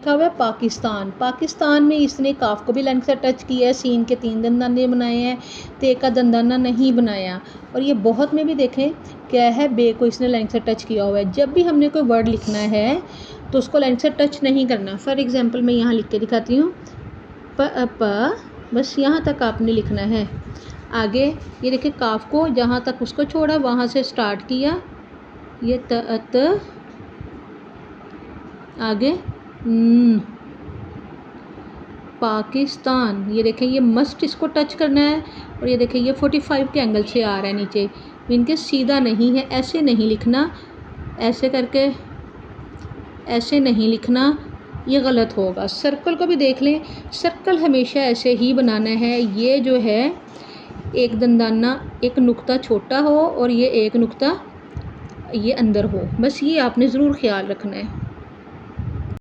लिखा हुआ है पाकिस्तान। पाकिस्तान में इसने काफ को भी लाइन से टच किया है, सीन के 3 दंदाने बनाए हैं, ते का दंदाना नहीं बनाया। और ये बहुत में भी देखें क्या है, बे को इसने लाइन से टच किया हुआ है। जब भी हमने कोई वर्ड लिखना है तो उसको लाइन से टच नहीं करना। फॉर एग्जाम्पल मैं यहाँ लिख के दिखाती हूँ, प बस यहाँ तक आपने लिखना है। आगे ये देखिए काफ को जहाँ तक उसको छोड़ा वहाँ से स्टार्ट किया, ये त आगे पाकिस्तान। ये देखें ये मस्ट इसको टच करना है। और ये देखें ये 45 के एंगल से आ रहा है नीचे, इनके सीधा नहीं है, ऐसे नहीं लिखना, ऐसे करके ऐसे नहीं लिखना, ये गलत होगा। सर्कल को भी देख लें, सर्कल हमेशा ऐसे ही बनाना है। ये जो है एक दंदाना, एक नुक्ता छोटा हो और ये एक नुक्ता ये अंदर हो, बस ये आपने ज़रूर ख्याल रखना है।